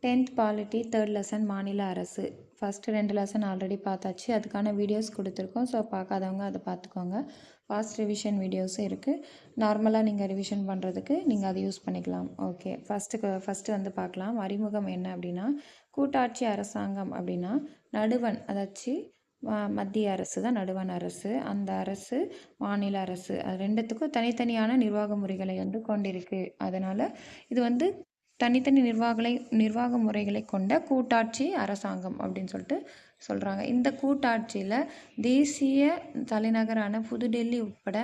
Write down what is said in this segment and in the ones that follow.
10th polity 3rd lesson மாநில அரசு. First 2 lesson already பார்த்தாச்சு. அதுக்கான வீடியோஸ் கொடுத்துருக்கோம். ஸோ பார்க்காதவங்க அதை பார்த்துக்கோங்க. ஃபாஸ்ட் ரிவிஷன் வீடியோஸும் இருக்குது. நார்மலாக நீங்கள் ரிவிஷன் பண்ணுறதுக்கு நீங்கள் அதை யூஸ் பண்ணிக்கலாம். ஓகே, ஃபஸ்ட்டு வந்து பார்க்கலாம். அறிமுகம் என்ன அப்படின்னா, கூட்டாட்சி அரசாங்கம் அப்படின்னா நடுவன், அதாச்சு மத்திய அரசு தான் நடுவண் அரசு. அந்த அரசு மாநில அரசு, அது ரெண்டுத்துக்கும் தனித்தனியான நிர்வாக முறைகளை வந்து கொண்டிருக்கு. அதனால் இது வந்து தனித்தனி நிர்வாக முறைகளை கொண்ட கூட்டாட்சி அரசாங்கம் அப்படின்னு சொல்லிட்டு சொல்கிறாங்க. இந்த கூட்டாட்சியில் தேசிய தலைநகரான புதுடெல்லி உட்பட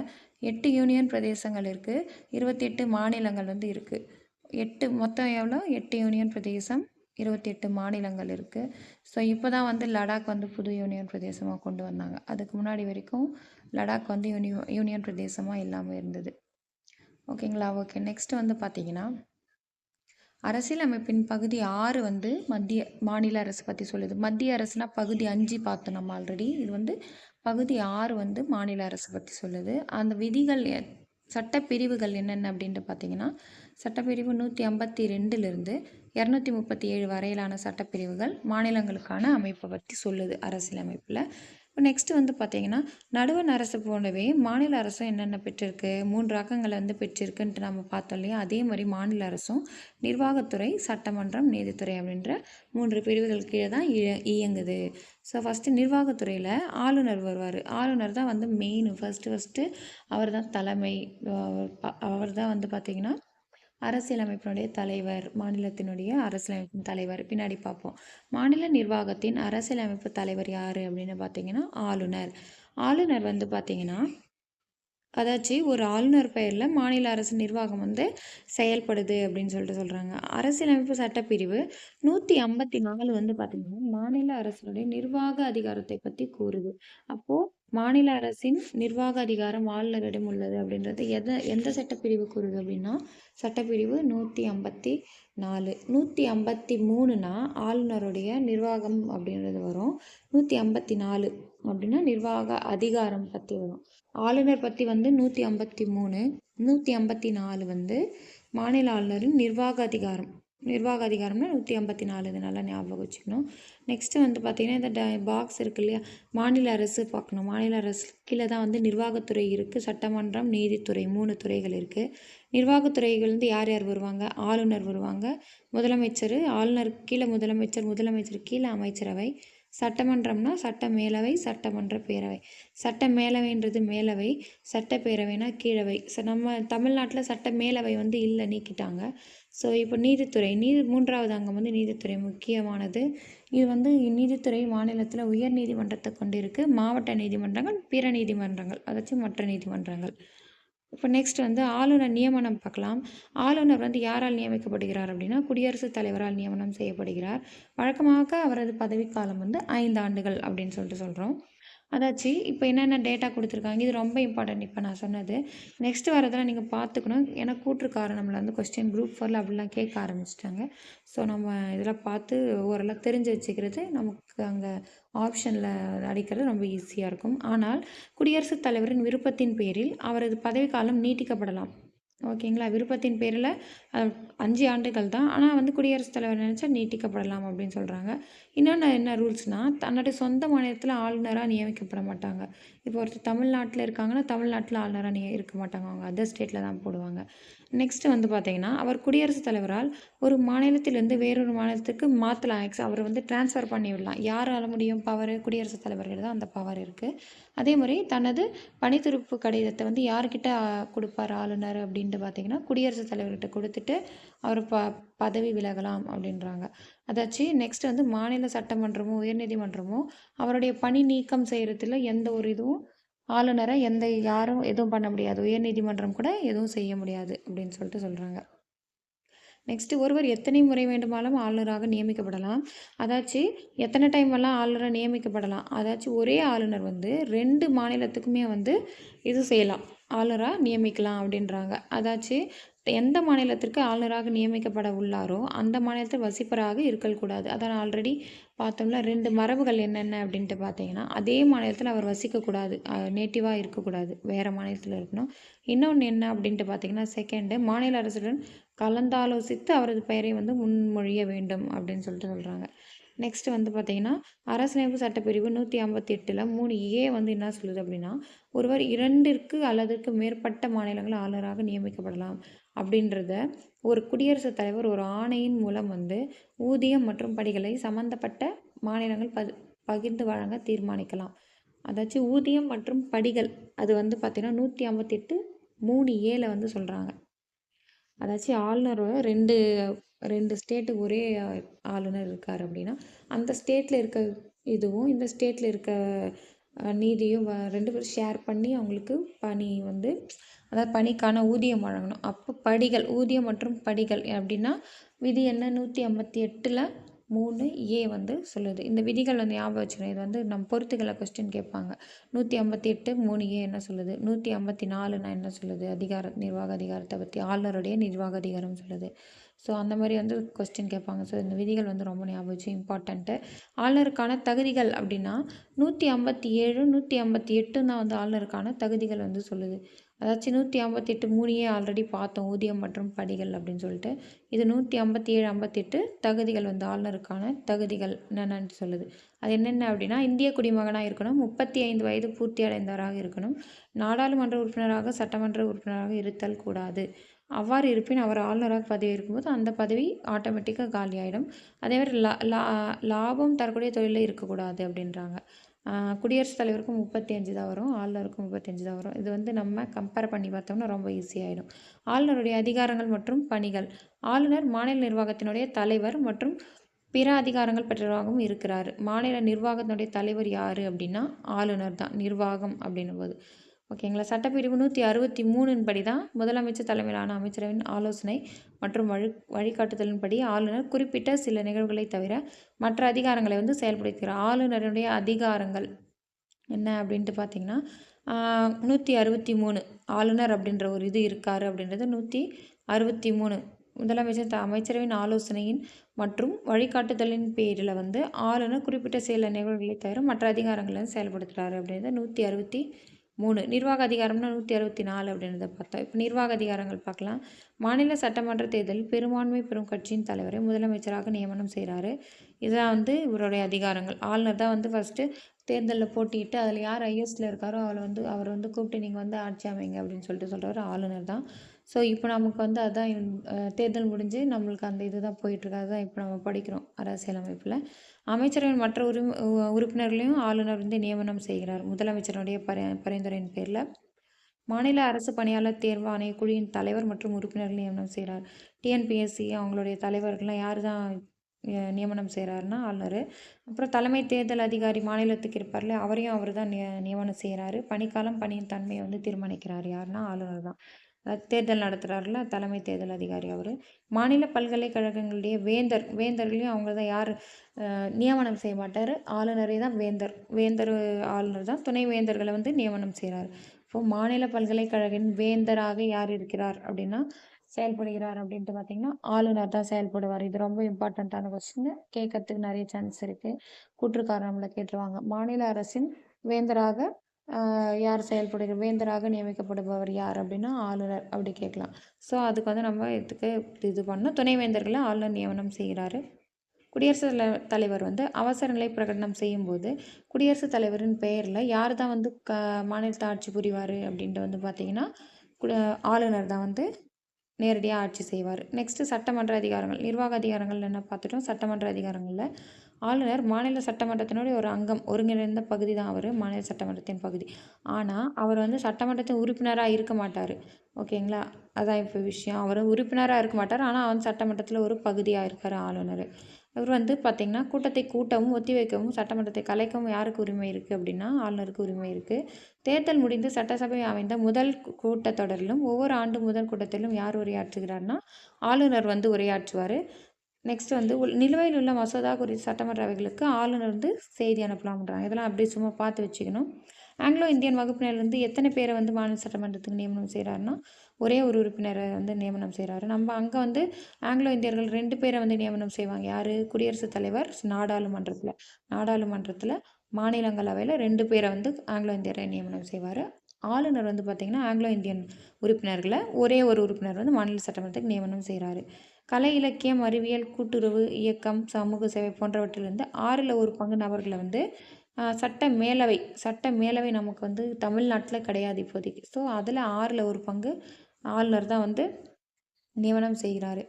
8 யூனியன் பிரதேசங்கள் இருக்குது. 28 மாநிலங்கள் வந்து இருக்குது. மொத்தம் எவ்வளோ? 8 யூனியன் பிரதேசம், 28 மாநிலங்கள் இருக்குது. ஸோ இப்போ தான் வந்து லடாக் வந்து புது யூனியன் பிரதேசமாக கொண்டு வந்தாங்க. அதுக்கு முன்னாடி வரைக்கும் லடாக் வந்து யூனியன் பிரதேசமாக இல்லாமல் இருந்தது. ஓகேங்களா? ஓகே, நெக்ஸ்ட் வந்து பார்த்திங்கன்னா, அரசியலமைப்பின் பகுதி 6 வந்து மாநில அரசு பற்றி சொல்லுது. மத்திய அரசுனா பகுதி 5 பார்த்தோம் நம்ம ஆல்ரெடி. இது வந்து பகுதி 6 வந்து மாநில அரசு பற்றி சொல்லுது. அந்த விதிகள், சட்டப்பிரிவுகள் என்னென்ன அப்படின்ட்டு பார்த்தீங்கன்னா, சட்டப்பிரிவு 152லிருந்து 237 வரையிலான சட்டப்பிரிவுகள் மாநிலங்களுக்கான அமைப்பை பற்றி சொல்லுது அரசியலமைப்பில். இப்போ நெக்ஸ்ட்டு வந்து பார்த்திங்கன்னா, நடுவண் அரசு போலவே மாநில அரசும் என்னென்ன பெற்றிருக்கு, 3 ரகங்களை வந்து பெற்றிருக்குன்ட்டு நம்ம பார்த்தோம் இல்லையா? அதே மாதிரி மாநில அரசும் நிர்வாகத்துறை, சட்டமன்றம், நீதித்துறை அப்படின்ற 3 பிரிவுகள் கீழே தான் இயங்குது. ஸோ ஃபஸ்ட்டு நிர்வாகத்துறையில் ஆளுநர் வருவார். ஆளுநர் தான் வந்து மெயின். ஃபஸ்ட்டு அவர் தான் தலைமை. அவர் தான் வந்து பார்த்திங்கன்னா அரசியலமைப்பினுடைய தலைவர், மாநிலத்தினுடைய அரசியலமைப்பின் தலைவர். பின்னாடி பார்ப்போம். மாநில நிர்வாகத்தின் அரசியலமைப்பு தலைவர் யார் அப்படின்னு பார்த்தீங்கன்னா ஆளுநர். ஆளுநர் வந்து பார்த்திங்கன்னா, அதாச்சு ஒரு ஆளுநர் பெயரில் மாநில அரசு நிர்வாகம் வந்து செயல்படுது அப்படின்னு சொல்லிட்டு சொல்கிறாங்க. அரசியலமைப்பு சட்டப்பிரிவு 154 வந்து பார்த்திங்கன்னா மாநில அரசுடைய நிர்வாக அதிகாரத்தை பற்றி கூறுது. அப்போது மாநில அரசின் நிர்வாக அதிகாரம் ஆளுநரிடம் உள்ளது அப்படின்றது எந்த சட்டப்பிரிவு கூறுது அப்படின்னா சட்டப்பிரிவு 154. 153னா ஆளுநருடைய நிர்வாகம் அப்படின்றது வரும். 154 அப்படின்னா நிர்வாக அதிகாரம் பற்றி வரும். ஆளுநர் பற்றி வந்து 153. 154 வந்து மாநில ஆளுநரின் நிர்வாக அதிகாரம்னா 154. இது நல்லா ஞாபகம் வச்சுக்கணும். நெக்ஸ்ட்டு வந்து பார்த்திங்கன்னா, இந்த பாக்ஸ் இருக்குது இல்லையா, மாநில அரசு பார்க்கணும். மாநில அரசு கீழே தான் வந்து நிர்வாகத்துறை இருக்குது, சட்டமன்றம், நீதித்துறை 3 துறைகள் இருக்குது. நிர்வாகத்துறைகள் வந்து யார் யார் வருவாங்க? ஆளுநர் வருவாங்க, முதலமைச்சர், ஆளுநர் கீழே முதலமைச்சர், முதலமைச்சர் கீழே அமைச்சரவை. சட்டமன்றம்னா சட்ட மேலவை, சட்டமன்ற பேரவை. சட்ட மேலவைன்றது மேலவை, சட்டப்பேரவைனா கீழவை. நம்ம தமிழ்நாட்டில் சட்ட மேலவை வந்து இல்லை, நீக்கிட்டாங்க. ஸோ இப்போ நீதித்துறை, 3வது அங்கம் வந்து நீதித்துறை முக்கியமானது. இது வந்து நீதித்துறை மாநிலத்தில் உயர் நீதிமன்றத்தை கொண்டிருக்கு, மாவட்ட நீதிமன்றங்கள், பிற நீதிமன்றங்கள், அதாச்சும் மற்ற நீதிமன்றங்கள். இப்போ நெக்ஸ்ட் வந்து ஆளுநர் நியமனம் பார்க்கலாம். ஆளுநர் வந்து யாரால் நியமிக்கப்படுகிறார் அப்படின்னா குடியரசுத் தலைவரால் நியமனம் செய்யப்படுகிறார். வழக்கமாக அவரது பதவிக்காலம் வந்து 5 ஆண்டுகள் அப்படின்னு சொல்லிட்டு சொல்கிறோம். அதாச்சு இப்போ என்னென்ன டேட்டா கொடுத்துருக்காங்க, இது ரொம்ப இம்பார்ட்டன்ட் இப்போ நான் சொன்னது. நெக்ஸ்ட்டு வரதெல்லாம் நீங்கள் பார்த்துக்கணும். ஏன்னா கூற்று காரணமில் வந்து கொஸ்டின் குரூப் 4 அப்படிலாம் கேட்க ஆரம்பிச்சிட்டாங்க. ஸோ நம்ம இதெல்லாம் பார்த்து ஓரளவு தெரிஞ்சு வச்சுக்கிறது நமக்கு அங்கே ஆப்ஷனில் அடிக்கிறது ரொம்ப ஈஸியாக இருக்கும். ஆனால் குடியரசுத் தலைவரின் விருப்பத்தின் பேரில் அவரது பதவிக்காலம் நீட்டிக்கப்படலாம். ஓகேங்களா? விருப்பத்தின் பேரில் 5 ஆண்டுகள் தான். ஆனால் வந்து குடியரசுத் தலைவர் நினச்சா நீட்டிக்கப்படலாம் அப்படின்னு சொல்கிறாங்க. இன்னொன்று என்ன ரூல்ஸ்னால், தன்னுடைய சொந்த மாநிலத்தில் ஆளுநராக நியமிக்கப்பட மாட்டாங்க. இப்போ ஒருத்தர் தமிழ்நாட்டில் இருக்காங்கன்னா தமிழ்நாட்டில் ஆளுநராக இருக்க மாட்டாங்க, அவங்க அதர் ஸ்டேட்டில் தான் போடுவாங்க. நெக்ஸ்ட்டு வந்து பார்த்திங்கன்னா, அவர் குடியரசுத் தலைவரால் ஒரு மாநிலத்திலேருந்து வேறொரு மாநிலத்துக்கு மாற்றலாம். அவரை வந்து டிரான்ஸ்ஃபர் பண்ணி விடலாம். யாரால் முடியும் பவர்? குடியரசுத் தலைவர்கள் தான் அந்த பவர் இருக்குது. அதே மாதிரி தனது பணித்துறுப்பு கடிதத்தை வந்து யார்கிட்ட கொடுப்பார் ஆளுநர் அப்படின்ட்டு பார்த்திங்கன்னா குடியரசுத் தலைவர்கிட்ட கொடுத்துட்டு அவர் பதவி விலகலாம் அப்படின்றாங்க. அதாச்சு நெக்ஸ்ட் வந்து மாநில சட்டமன்றமோ உயர்நீதிமன்றமோ அவருடைய பணி நீக்கம் செய்கிறதுல எந்த ஒரு இதுவும் ஆளுநரை யாரும் எதுவும் பண்ண முடியாது. உயர்நீதிமன்றம் கூட எதுவும் செய்ய முடியாது அப்படின்னு சொல்லிட்டு சொல்கிறாங்க. நெக்ஸ்ட்டு ஒருவர் எத்தனை முறை வேண்டுமானாலும் ஆளுநராக நியமிக்கப்படலாம். அதாச்சு எத்தனை டைம் எல்லாம் ஆளுநராக நியமிக்கப்படலாம். அதாச்சும் ஒரே ஆளுநர் வந்து 2 மாநிலத்துக்குமே வந்து இது செய்யலாம், ஆளுநராக நியமிக்கலாம் அப்படின்றாங்க. அதாச்சு எந்த மாநிலத்திற்கு ஆளுநராக நியமிக்கப்பட உள்ளாரோ அந்த மாநிலத்தில் வசிப்பராக இருக்கக்கூடாது. அதான் ஆல்ரெடி பார்த்தோம்ல 2 மரபுகள் என்னென்ன அப்படின்ட்டு பார்த்தீங்கன்னா, அதே மாநிலத்தில் அவர் வசிக்கக்கூடாது, நேட்டிவாக இருக்கக்கூடாது, வேறு மாநிலத்தில் இருக்கணும். இன்னொன்று என்ன அப்படின்ட்டு பார்த்தீங்கன்னா, செகண்டு மாநில அரசுடன் கலந்தாலோசித்து அவரது பெயரை வந்து முன்மொழிய வேண்டும் அப்படின்னு சொல்லிட்டு சொல்கிறாங்க. நெக்ஸ்ட் வந்து பார்த்தீங்கன்னா, அரசியலமைப்பு சட்டப்பிரிவு 158ல் 3A வந்து என்ன சொல்லுது அப்படின்னா, ஒருவர் 2ற்கு அல்லதுக்கு மேற்பட்ட மாநிலங்கள் ஆளுநராக நியமிக்கப்படலாம் அப்படின்றத ஒரு குடியரசுத் தலைவர் ஒரு ஆணையின் மூலம் வந்து ஊதியம் மற்றும் படிகளை சம்பந்தப்பட்ட மாநிலங்கள் பகிர்ந்து வழங்க தீர்மானிக்கலாம். அதாச்சும் ஊதியம் மற்றும் படிகள் அது வந்து பார்த்தீங்கன்னா 158 3Aல வந்து சொல்கிறாங்க. அதாச்சும் ஆளுநர் ரெண்டு ஸ்டேட்டுக்கு ஒரே ஆளுநர் இருக்கார் அப்படின்னா, அந்த ஸ்டேட்டில் இருக்க இதுவும் இந்த ஸ்டேட்டில் இருக்க நீதியும் 2 பேரும் ஷேர் பண்ணி அவங்களுக்கு பணி வந்து அதாவது பணிக்கான ஊதியம் வழங்கணும். அப்போ படிகள் ஊதியம் மற்றும் படிகள் அப்படின்னா விதி என்ன 158ல் 3A வந்து சொல்லுது. இந்த விதிகள் வந்து ஞாபகம் வச்சுக்கணும். இது வந்து நம்ம பொறுத்துக்களை கொஸ்டின் கேட்பாங்க. 158 3A என்ன சொல்லுது, 154 என்ன சொல்லுது, நிர்வாக அதிகாரத்தை பற்றி ஆளுநருடைய நிர்வாக அதிகாரம் சொல்லுது. ஸோ அந்த மாதிரி வந்து கொஸ்டின் கேட்பாங்க. ஸோ இந்த விதிகள் வந்து ரொம்ப ஞாபகம் வச்சு இம்பார்ட்டண்ட்டு. ஆளுநருக்கான தகுதிகள் அப்படின்னா 157 158 தான் வந்து ஆளுநருக்கான தகுதிகள் வந்து சொல்லுது. அதாச்சும் 158 3A ஆல்ரெடி பார்த்தோம், ஊதியம் மற்றும் படிகள் அப்படின்னு சொல்லிட்டு. இது 157 58 தகுதிகள் வந்து ஆளுநருக்கான தகுதிகள் என்னென்னு சொல்லுது. அது என்னென்ன அப்படின்னா, இந்திய குடிமகனாக இருக்கணும், 35 வயது பூர்த்தி அடைந்தவராக இருக்கணும், நாடாளுமன்ற உறுப்பினராக சட்டமன்ற உறுப்பினராக இருத்தல் கூடாது. அவ்வாறு இருப்பின் அவர் ஆளுநராக பதவி இருக்கும்போது அந்த பதவி ஆட்டோமேட்டிக்காக காலியாயிடும். அதே மாதிரி லாபம் தரக்கூடிய தொழிலில் இருக்கக்கூடாது அப்படின்றாங்க. குடியரசுத் தலைவருக்கும் 35 தான் வரும், ஆளுநருக்கும் 35 தான் வரும். இது வந்து நம்ம கம்பேர் பண்ணி பார்த்தோம்னா ரொம்ப ஈஸியாகிடும். ஆளுநருடைய அதிகாரங்கள் மற்றும் பணிகள். ஆளுநர் மாநில நிர்வாகத்தினுடைய தலைவர் மற்றும் பிற அதிகாரங்கள் பெற்றவராகவும் இருக்கிறார். மாநில நிர்வாகத்தினுடைய தலைவர் யார் அப்படின்னா ஆளுநர் தான், நிர்வாகம் அப்படின்னும் போது. ஓகேங்களா. சட்டப்பிரிவு 163 படி தான் முதலமைச்சர் தலைமையிலான அமைச்சரவையின் ஆலோசனை மற்றும் வழிகாட்டுதலின்படி ஆளுநர் குறிப்பிட்ட சில நிகழ்வுகளை தவிர மற்ற அதிகாரங்களை வந்து செயல்படுத்துகிறார். ஆளுநருடைய அதிகாரங்கள் என்ன அப்படின்ட்டு பார்த்தீங்கன்னா 163 ஆளுநர் அப்படின்ற ஒரு இது இருக்கார் அப்படின்றது 163 முதலமைச்சர் அமைச்சரவையின் ஆலோசனையின் மற்றும் வழிகாட்டுதலின் பேரில் வந்து ஆளுநர் குறிப்பிட்ட சில நிகழ்வுகளை தவிர மற்ற அதிகாரங்களை வந்து செயல்படுத்துகிறாரு அப்படின்றது 163. நிர்வாக அதிகாரம்னா 164 அப்படின்றத பார்த்தோம். இப்போ நிர்வாக அதிகாரங்கள் பார்க்கலாம். மாநில சட்டமன்ற தேர்தலில் பெரும்பான்மை பெறும் கட்சியின் தலைவரை முதலமைச்சராக நியமனம் செய்கிறாரு. இதுதான் வந்து இவருடைய அதிகாரங்கள். ஆளுநர் தான் வந்து ஃபஸ்ட்டு தேர்தலில் போட்டியிட்டு அதில் யார் ஹையஸ்ட்டில் இருக்காரோ அவர் வந்து கூப்பிட்டு நீங்கள் வந்து ஆட்சி அமைங்க அப்படின்னு சொல்லிட்டு சொல்கிறாரு ஆளுநர் தான். ஸோ இப்போ நமக்கு வந்து அதுதான் தேர்தல் முடிஞ்சு நம்மளுக்கு அந்த இது தான் போயிட்டுருக்கு. அதுதான் இப்போ நம்ம படிக்கிறோம் அரசியலமைப்பில். அமைச்சரவையின் மற்ற உறுப்பினர்களையும் ஆளுநர் வந்து நியமனம் செய்கிறார் முதலமைச்சருடைய பரிந்துரையின் பேரில். மாநில அரசு பணியாளர் தேர்வு ஆணைய குழுவின் தலைவர் மற்றும் உறுப்பினர்கள் நியமனம் செய்கிறார். டிஎன்பிஎஸ்சி அவங்களுடைய தலைவர்கள்லாம் யார் தான் நியமனம் செய்கிறாருன்னா ஆளுநர். அப்புறம் தலைமை தேர்தல் அதிகாரி மாநிலத்துக்கு இருப்பார்ல, அவரையும் அவர் தான் நியமனம் செய்கிறாரு. பணிக்காலம் பணியின் தன்மையை வந்து தீர்மானிக்கிறார் யாருன்னா ஆளுநர் தான். அதாவது தேர்தல் நடத்துகிறாருல தலைமை தேர்தல் அதிகாரி அவர். மாநில பல்கலைக்கழகங்களுடைய வேந்தர்களையும் அவங்க தான் யார் நியமனம் செய்ய மாட்டார், ஆளுநரே தான் வேந்தர் ஆளுநர் தான் துணை வேந்தர்களை வந்து நியமனம் செய்கிறார். இப்போது மாநில பல்கலைக்கழகின் வேந்தராக யார் இருக்கிறார் அப்படின்னா செயல்படுகிறார் அப்படின்ட்டு பார்த்தீங்கன்னா ஆளுநர் தான் செயல்படுவார். இது ரொம்ப இம்பார்ட்டண்ட்டான கொஸ்டின், கேட்கறதுக்கு நிறைய சான்ஸ் இருக்குது. கூற்றுக்காரணமில் கேட்டுருவாங்க. மாநில அரசின் வேந்தராக யார் வேந்தராக நியமிக்கப்படுபவர் யார் அப்படின்னா ஆளுநர் அப்படி கேட்கலாம். ஸோ அதுக்கு வந்து நம்ம இது பண்ணோம். துணைவேந்தர்களை ஆளுநர் நியமனம் செய்கிறாரு. குடியரசுத் தலைவர் வந்து அவசரநிலை பிரகடனம் செய்யும்போது குடியரசுத் தலைவரின் பெயரில் யார் தான் வந்து மாநிலத்தை ஆட்சி புரிவார் அப்படின்ட்டு வந்து பார்த்திங்கன்னா ஆளுநர் தான் வந்து நேரடியாக ஆட்சி செய்வார். நெக்ஸ்ட்டு சட்டமன்ற அதிகாரங்கள். நிர்வாக அதிகாரங்கள் என்ன பார்த்துட்டோம். சட்டமன்ற அதிகாரங்களில் ஆளுநர் மாநில சட்டமன்றத்தினுடைய ஒரு அங்கம், ஒருங்கிணைந்த பகுதி தான் அவர், மாநில சட்டமன்றத்தின் பகுதி. ஆனால் அவர் வந்து சட்டமன்றத்தின் உறுப்பினராக இருக்க மாட்டார். ஓகேங்களா. அதான் இப்போ விஷயம். அவர் உறுப்பினராக இருக்க மாட்டார், ஆனால் அவர் சட்டமன்றத்தில் ஒரு பகுதியாக இருக்கார் ஆளுநர். இவர் வந்து பார்த்திங்கன்னா கூட்டத்தை கூட்டவும் ஒத்தி வைக்கவும் சட்டமன்றத்தை கலைக்கவும் யாருக்கு உரிமை இருக்குது அப்படின்னா ஆளுநருக்கு உரிமை இருக்குது. தேர்தல் முடிந்து சட்டசபை அமைந்த முதல் கூட்டத்தொடரிலும் ஒவ்வொரு ஆண்டு முதல் கூட்டத்திலும் யார் உரையாற்றுகிறார்னா ஆளுநர் வந்து உரையாற்றுவார். நெக்ஸ்ட் வந்து நிலுவையில் உள்ள மசோதா குறித்த சட்டமன்ற அவைகளுக்கு ஆளுநர் வந்து செய்தி அனுப்பலாம்ன்றாங்க. இதெல்லாம் அப்படியே சும்மா பார்த்து வச்சுக்கணும். ஆங்கிலோ இந்தியன் வகுப்பினர்லேருந்து எத்தனை பேரை வந்து மாநில சட்டமன்றத்துக்கு நியமனம் செய்கிறாருன்னா ஒரே ஒரு உறுப்பினரை வந்து நியமனம் செய்கிறாரு. நம்ம அங்கே வந்து ஆங்கிலோ இந்தியர்கள் 2 பேரை வந்து நியமனம் செய்வாங்க. யார்? குடியரசுத் தலைவர் நாடாளுமன்றத்தில் மாநிலங்களவையில் 2 பேரை வந்து ஆங்கிலோ இந்தியரை நியமனம் செய்வார். ஆளுநர் வந்து பார்த்திங்கன்னா ஆங்கிலோ இந்தியன் உறுப்பினர்களை ஒரே ஒரு உறுப்பினர் வந்து மாநில சட்டமன்றத்துக்கு நியமனம் செய்கிறாரு. கலை, இலக்கியம், அறிவியல், கூட்டுறவு இயக்கம், சமூக சேவை போன்றவற்றிலிருந்து 1/6 நபர்களை வந்து சட்ட மேலவை நமக்கு வந்து தமிழ்நாட்டில் கிடையாது இப்போதைக்கு. ஸோ அதில் 1/6 ஆளுநர் தான் வந்து நியமனம் செய்கிறாரு.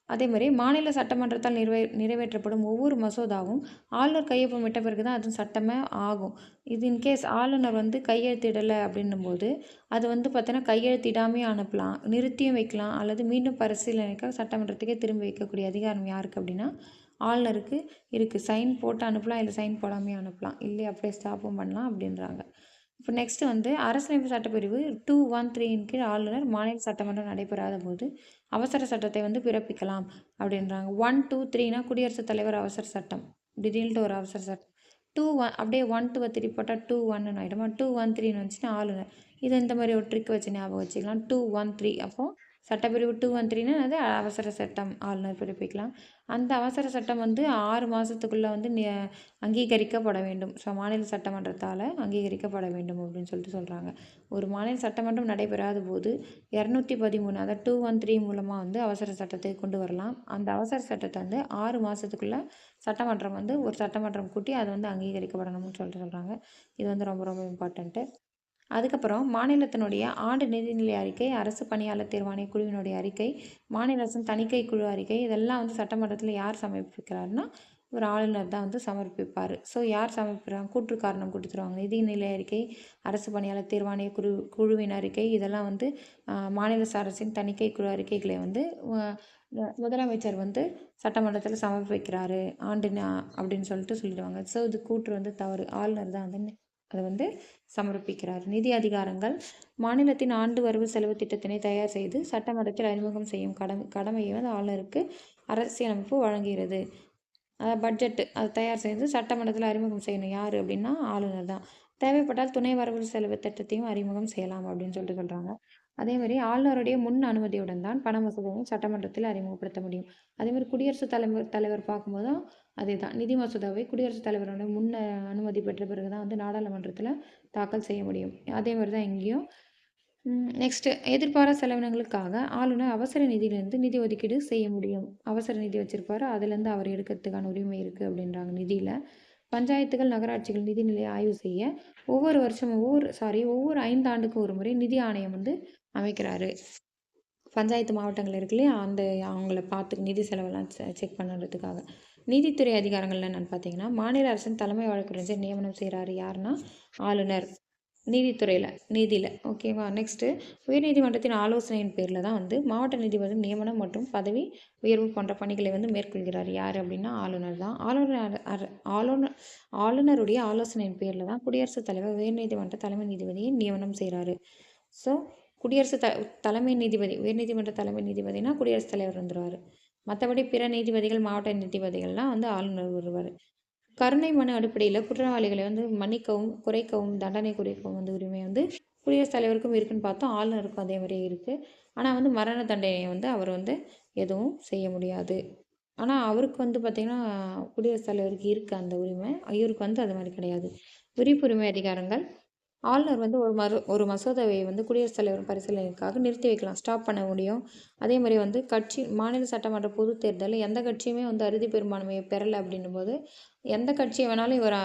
அதே மாதிரி மாநில சட்டமன்றத்தால் நிறைவேற்றப்படும் ஒவ்வொரு மசோதாவும் ஆளுநர் கையொப்பமிட்ட பிறகு தான் அது சட்டமே ஆகும். இது இன்கேஸ் ஆளுநர் வந்து கையெழுத்திடலை அப்படின்னும்போது அது வந்து பார்த்தீங்கன்னா கையெழுத்திடாமே அனுப்பலாம், நிறுத்தியும் வைக்கலாம், அல்லது மீண்டும் பரிசீலனைக்காக சட்டமன்றத்துக்கே திரும்பி வைக்கக்கூடிய அதிகாரம் யாருக்கு அப்படின்னா ஆளுநருக்கு இருக்குது. சைன் போட்டு அனுப்பலாம், இல்லை சைன் போடாமே அனுப்பலாம், இல்லை அப்படியே ஸ்டாப்பும் பண்ணலாம் அப்படின்றாங்க. இப்போ நெக்ஸ்ட் வந்து அரசியலமைப்பு சட்டப்பிரிவு 213 கீழ் ஆளுநர் மாநில சட்டமன்றம் நடைபெறாத போது அவசர சட்டத்தை வந்து பிறப்பிக்கலாம் அப்படின்றாங்க. 1, 2, 3னா குடியரசுத் தலைவர் அவசர சட்டம், திடீர்னுட்டு ஒரு அவசர சட்டம். 2 அப்படியே 1 2 3 போட்டால் 2 1 ஆகிடுமா, 2 1 3 வந்துச்சுன்னா ஆளுநர். இது இந்த மாதிரி ஒரு ட்ரிக் வச்சு ஞாபகம் வச்சுக்கலாம். 2 1 3 அப்போது சட்டப்பிரிவு 213 அது அவசர சட்டம் ஆளுநர் பிறப்பிக்கலாம். அந்த அவசர சட்டம் வந்து 6 மாதத்துக்குள்ளே வந்து அங்கீகரிக்கப்பட வேண்டும். ஸோ மாநில சட்டமன்றத்தால் அங்கீகரிக்கப்பட வேண்டும் அப்படின்னு சொல்லிட்டு சொல்கிறாங்க. ஒரு மாநில சட்டமன்றம் நடைபெறாத போது 213 அதாவது 213 மூலமாக வந்து அவசர சட்டத்தை கொண்டு வரலாம். அந்த அவசர சட்டத்தை வந்து 6 மாதத்துக்குள்ளே சட்டமன்றம் வந்து ஒரு சட்டமன்றம் கூட்டி அது வந்து அங்கீகரிக்கப்படணும்னு சொல்லிட்டு சொல்கிறாங்க. இது வந்து ரொம்ப ரொம்ப இம்பார்ட்டண்ட்டு. அதுக்கப்புறம் மாநிலத்தினுடைய ஆண்டு நிதிநிலை அறிக்கை, அரசு பணியாளர் தேர்வாணைய குழுவினுடைய அறிக்கை, மாநில அரசின் தணிக்கை குழு அறிக்கை, இதெல்லாம் வந்து சட்டமன்றத்தில் யார் சமர்ப்பிக்கிறாருன்னா ஒரு ஆளுநர் தான் வந்து சமர்ப்பிப்பார். ஸோ யார் சமர்ப்பிக்கிறாங்க, கூற்று காரணம் கொடுத்துருவாங்க. நிதிநிலை அறிக்கை, அரசு பணியாளர் தேர்வாணைய குழுவின் அறிக்கை, இதெல்லாம் வந்து மாநில அரசின் தணிக்கை குழு அறிக்கைகளை வந்து முதலமைச்சர் வந்து சட்டமன்றத்தில் சமர்ப்பிக்கிறாரு அப்படின்னு சொல்லிட்டு சொல்லிடுவாங்க. ஸோ இது கூற்று வந்து தவறு. ஆளுநர் தான் வந்து அதை வந்து சமர்ப்பிக்கிறார். நிதி அதிகாரங்கள் மாநிலத்தின் ஆண்டு வரவு செலவு திட்டத்தினை தயார் செய்து சட்டமன்றத்தில் அறிமுகம் செய்யும் கடமையை வந்து ஆளுநருக்கு அரசியலமைப்பு வழங்குகிறது. பட்ஜெட்டு அதை தயார் செய்து சட்டமன்றத்தில் அறிமுகம் செய்யணும் யார் அப்படின்னா ஆளுநர் தான். தேவைப்பட்டால் துணை வரவு செலவு திட்டத்தையும் அறிமுகம் செய்யலாம் அப்படின்னு சொல்லிட்டு சொல்கிறாங்க. அதேமாதிரி ஆளுநருடைய முன் அனுமதியுடன் தான் பண மசோதாவை சட்டமன்றத்தில் அறிமுகப்படுத்த முடியும். அதேமாதிரி குடியரசுத் தலைவர் பார்க்கும்போதும் அதே தான். நிதி மசோதாவை குடியரசுத் தலைவரோட முன் அனுமதி பெற்ற பிறகு தான் வந்து நாடாளுமன்றத்தில் தாக்கல் செய்ய முடியும். அதே மாதிரி தான் இங்கேயும். நெக்ஸ்ட்டு எதிர்பாரா செலவினங்களுக்காக ஆளுநர் அவசர நிதியிலேருந்து நிதி ஒதுக்கீடு செய்ய முடியும். அவசர நிதி வச்சுருப்பாரு, அதுலேருந்து அவர் எடுக்கிறதுக்கான உரிமை இருக்குது அப்படின்றாங்க. நிதியில் பஞ்சாயத்துகள், நகராட்சிகள் நிதிநிலையை ஆய்வு செய்ய ஒவ்வொரு 5 ஆண்டுக்கு ஒரு முறை நிதி ஆணையம் வந்து அமைக்கிறாரு. பஞ்சாயத்து மாவட்டங்கள் இருக்கு இல்லையா, அவங்கள பார்த்து நிதி செலவெல்லாம் செக் பண்ணுறதுக்காக. நீதித்துறை அதிகாரங்கள் என்னென்னு பார்த்தீங்கன்னா மாநில அரசின் தலைமை வழக்கறிஞர் நியமனம் செய்கிறாரு. யாருன்னா ஆளுநர். நீதியில் ஓகேவா. நெக்ஸ்ட்டு உயர்நீதிமன்றத்தின் ஆலோசனையின் பேரில் தான் வந்து மாவட்ட நீதிபதி நியமனம் மற்றும் பதவி உயர்வு போன்ற பணிகளை வந்து மேற்கொள்கிறார். யார் அப்படின்னா ஆளுநர் தான். ஆளுநருடைய ஆலோசனையின் பேரில் தான் குடியரசுத் தலைவர் உயர்நீதிமன்ற தலைமை நீதிபதியை நியமனம் செய்கிறாரு. ஸோ தலைமை நீதிபதி, உயர்நீதிமன்ற தலைமை நீதிபதினா குடியரசுத் தலைவர் வந்துடுவார். மற்றபடி பிற நீதிபதிகள், மாவட்ட நீதிபதிகள்லாம் வந்து ஆளுநர் வருவார். கருணை மனு அடிப்படையில் குற்றவாளிகளை வந்து மன்னிக்கவும், குறைக்கவும், தண்டனை குறைக்கவும் வந்து உரிமை வந்து குடியரசுத் தலைவருக்கும் இருக்குன்னு பார்த்தோம், ஆளுநருக்கும் அதே மாதிரியே இருக்குது. ஆனால் வந்து மரண தண்டனையை வந்து அவர் வந்து எதுவும் செய்ய முடியாது. ஆனால் அவருக்கு வந்து பார்த்திங்கன்னா குடியரசுத் தலைவருக்கு இருக்குது அந்த உரிமை, இவருக்கு வந்து அது மாதிரி கிடையாது. விருப்புரிமை அதிகாரங்கள் ஆளுநர் வந்து ஒரு மசோதாவை வந்து குடியரசுத் தலைவர் பரிசீலனைக்காக நிறுத்தி வைக்கலாம், ஸ்டாப் பண்ண முடியும். அதே மாதிரி வந்து மாநில சட்டமன்ற பொது தேர்தலில் எந்த கட்சியுமே வந்து அறுதி பெரும்பான்மையை பெறலை அப்படின்னும் போது எந்த கட்சியை வேணாலும் இவர்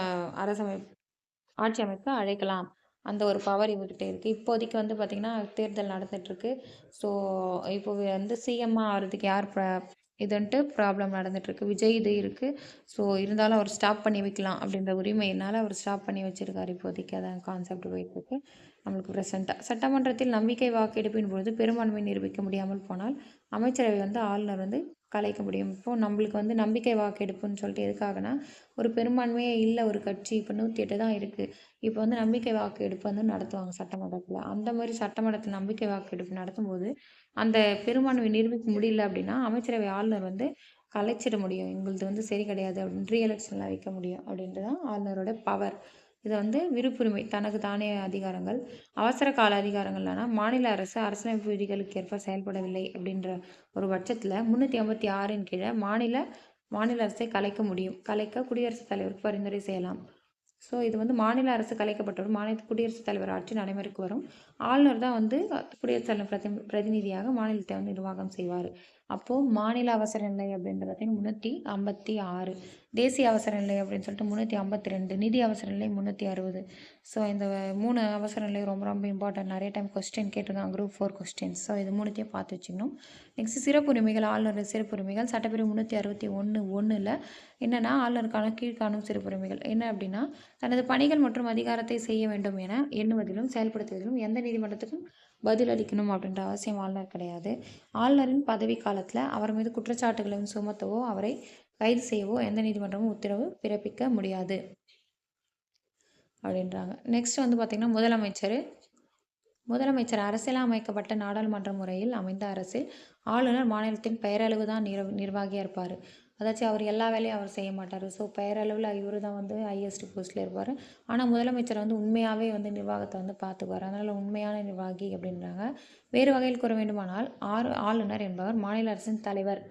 ஆட்சி அமைக்க அழைக்கலாம். அந்த ஒரு பவர் இவர்கிட்ட இருக்குது. இப்போதைக்கு வந்து பார்த்திங்கன்னா தேர்தல் நடந்துகிட்ருக்கு. ஸோ இப்போ வந்து சிஎம்மாக ஆகிறதுக்கு யார் இதுன்ட்டு ப்ராப்ளம் நடந்துகிட்ருக்கு. விஜய் இது இருக்குது. ஸோ இருந்தாலும் அவர் ஸ்டாப் பண்ணி வைக்கலாம் அப்படின்ற உரிமையினால் அவர் ஸ்டாப் பண்ணி வச்சுருக்காரு. இப்போதைக்கு அதான் கான்செப்ட் போயிட்டுருக்கு நம்மளுக்கு ப்ரெசென்ட்டாக. சட்டமன்றத்தில் நம்பிக்கை வாக்கெடுப்பின் பொழுது பெரும்பான்மை நிரூபிக்க முடியாமல் போனால் அமைச்சரவை வந்து ஆளுநர் வந்து கலைக்க முடியும். இப்போது நம்மளுக்கு வந்து நம்பிக்கை வாக்கெடுப்புன்னு சொல்லிட்டு எதுக்காகனா ஒரு பெரும்பான்மையே இல்லை ஒரு கட்சி, இப்போ 108 தான் இருக்குது. இப்போ வந்து நம்பிக்கை வாக்கெடுப்பு வந்து நடத்துவாங்க சட்டமன்றத்தில். அந்த மாதிரி சட்டமன்றத்தில் நம்பிக்கை வாக்கெடுப்பு நடத்தும்போது அந்த பெரும்பான்மை நிரூபிக்க முடியல அப்படின்னா அமைச்சரவை ஆளுநர் வந்து கலைச்சிட முடியும். எங்களுது வந்து சரி கிடையாது அப்படின்னு ரீஎலெக்ஷனில் வைக்க முடியும் அப்படின்ட்டு தான் ஆளுநரோட பவர். இதை வந்து விருப்புரிமை, தனக்கு தானே அதிகாரங்கள். அவசர கால அதிகாரங்கள்னா மாநில அரசு அரசியலமைப்பு விதிகளுக்கு ஏற்ப செயல்படவில்லை அப்படின்ற ஒரு பட்சத்தில் 356 கீழே மாநில அரசை கலைக்க முடியும். கலைக்க குடியரசுத் தலைவருக்கு பரிந்துரை செய்யலாம். ஸோ இது வந்து மாநில அரசு கலைக்கப்பட்டவுடன் மாநில குடியரசுத் தலைவர் ஆட்சி நடைமுறைக்கு வரும். ஆளுநர் தான் வந்து குடியரசுத் தலைவர் பிரதிநிதியாக மாநிலத்தை வந்து நிர்வாகம் செய்வார். அப்போது மாநில அவசர நிலை அப்படின்றது பார்த்தீங்கன்னா 356, தேசிய அவசர நிலை அப்படின்னு சொல்லிட்டு 352, நிதி அவசர நிலை 360. ஸோ இந்த 3 அவசர நிலை ரொம்ப ரொம்ப இம்பார்ட்டன்ட். நிறைய டைம் கொஸ்டின் கேட்டிருக்காங்க, குரூப் 4 கொஸ்டின்ஸ். ஸோ இது 3த்தையும் பார்த்து வச்சுக்கணும். நெக்ஸ்ட் சிறப்புரிமைகள், ஆளுநர் சிறப்புரிமைகள் சட்டப்பிரிவு 361(1)ல் என்னென்னா ஆளுநருக்கான கீழ்காணும் சிறப்புரிமைகள் என்ன அப்படின்னா, தனது பணிகள் மற்றும் அதிகாரத்தை செய்ய வேண்டும் என எண்ணுவதிலும் செயல்படுத்துவதிலும் எந்த நீதிமன்றத்துக்கும் பதிலளிக்கணும் அப்படின்ற அவசியம் ஆளுநர் கிடையாது. ஆளுநரின் பதவி காலத்தில் அவர் மீது குற்றச்சாட்டுகளை சுமத்தவோ அவரை கைது செய்யவோ எந்த நீதிமன்றமும் உத்தரவு பிறப்பிக்க முடியாது அப்படின்றாங்க. நெக்ஸ்ட் வந்து பார்த்திங்கன்னா முதலமைச்சர் அரசியலமைக்கப்பட்ட நாடாளுமன்ற முறையில் அமைந்த அரசில் ஆளுநர் மாநிலத்தின் பெயரளவு தான் நிர்வாகியாக இருப்பார். அதாச்சும் அவர் எல்லா வேலையும் அவர் செய்ய மாட்டார். ஸோ பெயரளவில் இவர் தான் வந்து ஹையஸ்ட் போஸ்ட்டில் இருப்பார். ஆனால் முதலமைச்சர் வந்து உண்மையாகவே வந்து நிர்வாகத்தை வந்து பார்த்துக்குவார். அதனால் உண்மையான நிர்வாகி அப்படின்றாங்க. வேறு வகையில் கூற வேண்டுமானால் ஆளுநர் என்பவர் மாநில அரசின் தலைவர்,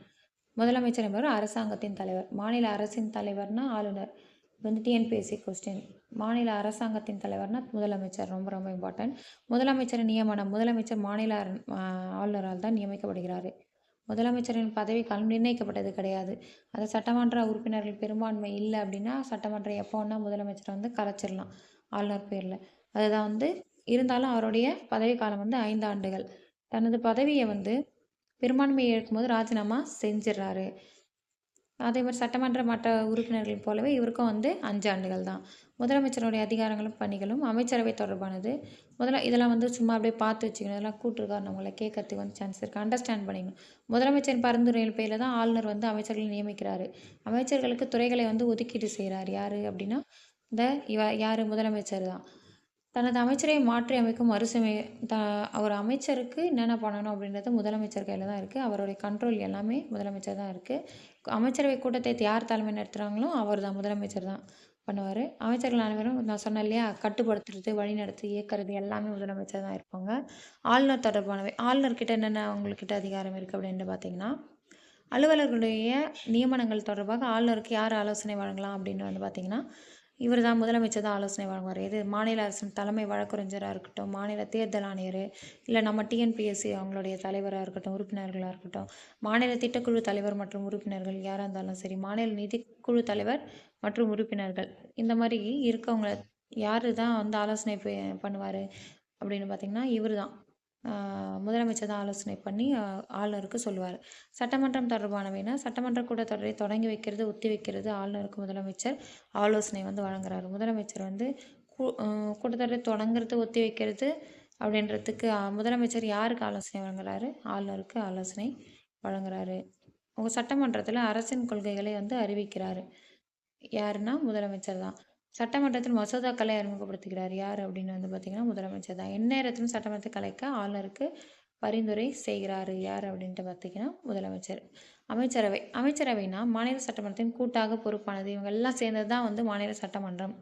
முதலமைச்சர் என்பவர் அரசாங்கத்தின் தலைவர். மாநில அரசின் தலைவர்னா ஆளுநர். இது வந்து டிஎன்பிஎஸ்சி கொஸ்டின். மாநில அரசாங்கத்தின் தலைவர்னா முதலமைச்சர். ரொம்ப ரொம்ப இம்பார்ட்டன்ட். முதலமைச்சர் நியமனம், முதலமைச்சர் மாநில ஆளுநரால் தான் நியமிக்கப்படுகிறார். முதலமைச்சரின் பதவிக்காலம் நிர்ணயிக்கப்பட்டது கிடையாது. அது சட்டமன்ற உறுப்பினர்கள் பெரும்பான்மை இல்லை அப்படின்னா சட்டமன்றம் எப்போ வேணால் முதலமைச்சரை வந்து கலைச்சிடலாம் ஆளுநர் பேரில். அதுதான் வந்து இருந்தாலும் அவருடைய பதவிக்காலம் வந்து 5 ஆண்டுகள். தனது பதவியை வந்து பெரும்பான்மையை இருக்கும்போது ராஜினாமா செஞ்சிடறாரு. அதே மாதிரி சட்டமன்ற மற்ற உறுப்பினர்கள் போலவே இவருக்கும் வந்து 5 ஆண்டுகள் தான். முதலமைச்சருடைய அதிகாரங்களும் பணிகளும் அமைச்சரவை தொடர்பானது. இதெல்லாம் வந்து சும்மா அப்படியே பார்த்து வச்சுக்கணும். இதெல்லாம் கூட்டுருக்காரு நம்மளை கேட்கறதுக்கு வந்து சான்ஸ் இருக்குது. அண்டர்ஸ்டாண்ட் பண்ணிக்கணும். முதலமைச்சரின் பரிந்துரையின் பேரில் தான் ஆளுநர் வந்து அமைச்சர்களை நியமிக்கிறாரு. அமைச்சர்களுக்கு துறைகளை வந்து ஒதுக்கீடு செய்கிறார். யார் அப்படின்னா யார் முதலமைச்சர் தான். தனது அமைச்சரை மாற்றி அமைக்கும் ஒரு அமைச்சருக்கு என்னென்ன பண்ணணும் அப்படின்றது முதலமைச்சர் கையில் தான் இருக்குது. அவருடைய கண்ட்ரோல் எல்லாமே முதலமைச்சர் தான் இருக்குது. அமைச்சரவை கூட்டத்தை யார் தலைமை நடத்துகிறாங்களோ அவர் தான், முதலமைச்சர் தான் பண்ணுவார். அமைச்சர்கள் அனைவரும் நான் சொன்னேன் இல்லையா, கட்டுப்படுத்துறது, வழிநடத்தி இயக்கிறது எல்லாமே முதலமைச்சர் தான் இருப்பாங்க. ஆளுநர் தொடர்பானவை, ஆளுநர்கிட்ட என்னென்ன அவங்கக்கிட்ட அதிகாரம் இருக்குது அப்படின்னு பார்த்தீங்கன்னா, அலுவலர்களுடைய நியமனங்கள் தொடர்பாக ஆளுநருக்கு யார் ஆலோசனை வழங்கலாம் அப்படின்னு வந்து பார்த்திங்கன்னா, இவர் தான், முதலமைச்சர் தான் ஆலோசனை வழங்குவார். இது மாநில அரசின் தலைமை வழக்கறிஞராக இருக்கட்டும், மாநில தேர்தல் ஆணையர், இல்லை நம்ம டிஎன்பிஎஸ்சி அவங்களுடைய தலைவராக இருக்கட்டும், உறுப்பினர்களாக இருக்கட்டும், மாநில திட்டக்குழு தலைவர் மற்றும் உறுப்பினர்கள் யாராக இருந்தாலும் சரி, மாநில நிதிக்குழு தலைவர் மற்றும் உறுப்பினர்கள், இந்த மாதிரி இருக்கவங்க யார் தான் வந்து ஆலோசனை பண்ணுவார் அப்படின்னு பார்த்திங்கன்னா இவர் தான், முதலமைச்சர் தான் ஆலோசனை பண்ணி ஆளுநருக்கு சொல்லுவார். சட்டமன்றம் தொடர்பானவைனா சட்டமன்ற கூட்டத்தொடரை தொடங்கி வைக்கிறது, ஒத்தி வைக்கிறது ஆளுநருக்கு முதலமைச்சர் ஆலோசனை வந்து வழங்குறாரு. முதலமைச்சர் வந்து கூட்டத்தொடரை தொடங்குறது, ஒத்தி வைக்கிறது அப்படின்றதுக்கு முதலமைச்சர் யாருக்கு ஆலோசனை வழங்குறாரு? ஆளுநருக்கு ஆலோசனை வழங்குறாரு. உங்கள் சட்டமன்றத்தில் அரசின் கொள்கைகளை வந்து அறிவிக்கிறாரு. யாருன்னா முதலமைச்சர் தான். சட்டமன்றத்தில் மசோதாக்களை அறிமுகப்படுத்துகிறார். யார் அப்படின்னு வந்து பார்த்திங்கன்னா முதலமைச்சர் தான். எந்நேரத்திலும் சட்டமன்றத்தை கலைக்க ஆளுநருக்கு பரிந்துரை செய்கிறாரு. யார் அப்படின்ட்டு பார்த்திங்கன்னா முதலமைச்சர். அமைச்சரவைனா மாநில சட்டமன்றத்தின் கூட்டாக பொறுப்பானது. இவங்க எல்லாம் சேர்ந்தது தான் வந்து மாநில சட்டமன்றம்.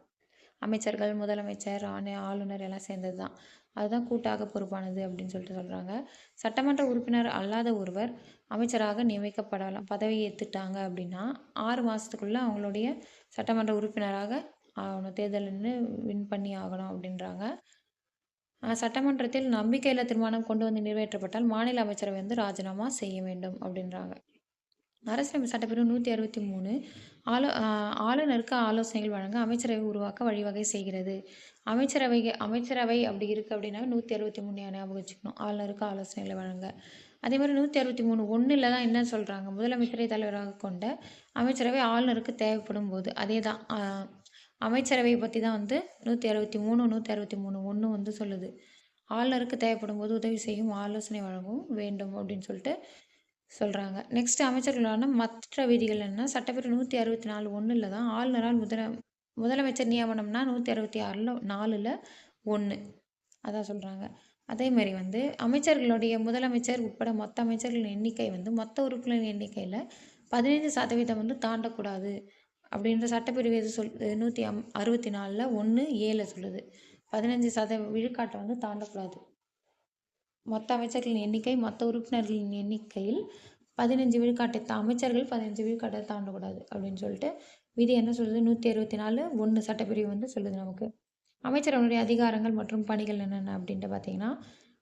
அமைச்சர்கள், முதலமைச்சர், ஆளுநர் எல்லாம் சேர்ந்தது தான். அதுதான் கூட்டாக பொறுப்பானது அப்படின்னு சொல்லிட்டு சொல்கிறாங்க. சட்டமன்ற உறுப்பினர் அல்லாத ஒருவர் அமைச்சராக நியமிக்கப்படலாம். பதவி ஏற்றுட்டாங்க அப்படின்னா 6 மாதத்துக்குள்ளே அவங்களுடைய சட்டமன்ற உறுப்பினராக ஆகணும். தேர்தலில் வின் பண்ணி ஆகணும் அப்படின்றாங்க. சட்டமன்றத்தில் நம்பிக்கையில்லா தீர்மானம் கொண்டு வந்து நிறைவேற்றப்பட்டால் மாநில அமைச்சரவை வந்து ராஜினாமா செய்ய வேண்டும் அப்படின்றாங்க. அரசியலமைப்பு சட்டப்பிரிவு 163 ஆளுநருக்கு ஆலோசனைகள் வழங்க அமைச்சரவை உருவாக்க வழிவகை செய்கிறது. அமைச்சரவை அப்படி இருக்குது அப்படின்னா 163 ஞாபகம் வச்சுக்கணும். ஆளுநருக்கு ஆலோசனைகளை வழங்க. அதே மாதிரி 163(1)ல் தான் என்ன சொல்கிறாங்க, முதலமைச்சரை தலைவராக கொண்ட அமைச்சரவை ஆளுநருக்கு தேவைப்படும் போது, அதே தான் அமைச்சரவையை பற்றி தான் வந்து 163(1) வந்து சொல்லுது. ஆளுநருக்கு தேவைப்படும் போது உதவி செய்யும், ஆலோசனை வழங்கவும் வேண்டும் அப்படின்னு சொல்லிட்டு சொல்கிறாங்க. நெக்ஸ்ட் அமைச்சர்களான மற்ற விதிகள் என்ன, சட்டப்பிரிவு 164(1)ல் தான் ஆளுநரால் முதலமைச்சர் நியமனம்னா 166(4)(1) அதான் சொல்கிறாங்க. அதேமாரி வந்து அமைச்சர்களுடைய முதலமைச்சர் உட்பட மொத்த அமைச்சர்களின் எண்ணிக்கை வந்து மொத்த உறுப்பினர்களின் எண்ணிக்கையில் 15% வந்து தாண்டக்கூடாது அப்படின்ற சட்டப்பிரிவு எது சொல்லுது, 164(1)(7) சொல்லுது. 15% விழுக்காட்டை வந்து தாண்டக்கூடாது. மொத்த அமைச்சர்களின் எண்ணிக்கை மொத்த உறுப்பினர்களின் எண்ணிக்கையில் 15 விழுக்காட்டை அமைச்சர்கள் 15 விழுக்காட்டை தாண்டக்கூடாது அப்படின்னு சொல்லிட்டு விதி என்ன சொல்லுது? 164(1) சட்டப்பிரிவு வந்து சொல்லுது நமக்கு. அமைச்சரவனுடைய அதிகாரங்கள் மற்றும் பணிகள் என்னென்ன அப்படின்ட்டு பார்த்தீங்கன்னா,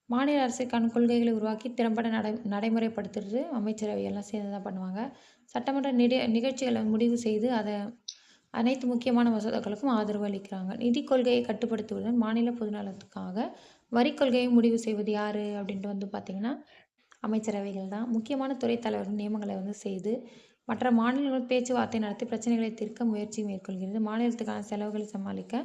மாநில அரசுக்கான கொள்கைகளை உருவாக்கி திறம்பட நடைமுறைப்படுத்துறது அமைச்சரவை எல்லாம் சேர்ந்து தான் பண்ணுவாங்க. சட்டமன்ற நிகழ்ச்சிகளை முடிவு செய்து அனைத்து முக்கியமான மசோதாக்களுக்கும் ஆதரவு அளிக்கிறாங்க. நிதி கொள்கையை கட்டுப்படுத்துவதுடன் மாநில பொதுநலத்துக்காக வரி கொள்கையை முடிவு செய்வது யாரு அப்படின்ட்டு வந்து பார்த்தீங்கன்னா, அமைச்சரவைகள் தான். முக்கியமான துறை தலைவர் நியமனங்களை வந்து செய்து மற்ற மாநிலங்கள் பேச்சுவார்த்தை நடத்தி பிரச்சனைகளை தீர்க்க முயற்சி மேற்கொள்கிறது. மாநிலத்துக்கான செலவுகளை சமாளிக்க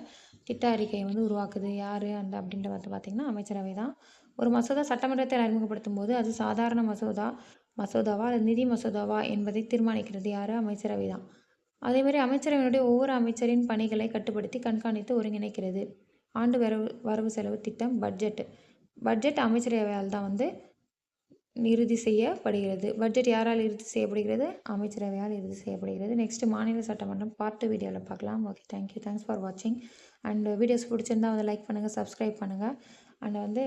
திட்ட அறிக்கையை வந்து உருவாக்குது யார் அப்படின்ட்டு வந்து பார்த்திங்கன்னா அமைச்சரவை தான். ஒரு மசோதா சட்டமன்றத்தில் அறிமுகப்படுத்தும் போது அது சாதாரண மசோதாவா அல்லது நிதி மசோதாவா என்பதை தீர்மானிக்கிறது யார்? அமைச்சரவை தான். அதேமாதிரி அமைச்சரவையினுடைய ஒவ்வொரு அமைச்சரின் பணிகளை கட்டுப்படுத்தி கண்காணித்து ஒருங்கிணைக்கிறது. ஆண்டு வரவு செலவு திட்டம் பட்ஜெட் அமைச்சரவையால் தான் வந்து இறுதி செய்யப்படுகிறது. பட்ஜெட் யாரால் இறுதி செய்யப்படுகிறது? அமைச்சரவையால் இறுதி செய்யப்படுகிறது. நெக்ஸ்ட் மாநில சட்டமன்றம் பார்ட் 2 வீடியோவில் பார்க்கலாம். Okay, thank you. தேங்க்ஸ் ஃபார் வாட்சிங். அண்ட் வீடியோஸ் பிடிச்சிருந்தா வந்து லைக் பண்ணுங்கள், சப்ஸ்கிரைப் பண்ணுங்கள், அண்ட் வந்து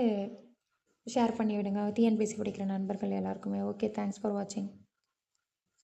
ஷேர் பண்ணி விடுங்க டிஎன்பிஎஸ்சி படிக்கிற நண்பர்கள் எல்லாருக்குமே. ஓகே, தேங்க்ஸ் ஃபார் வாட்சிங்.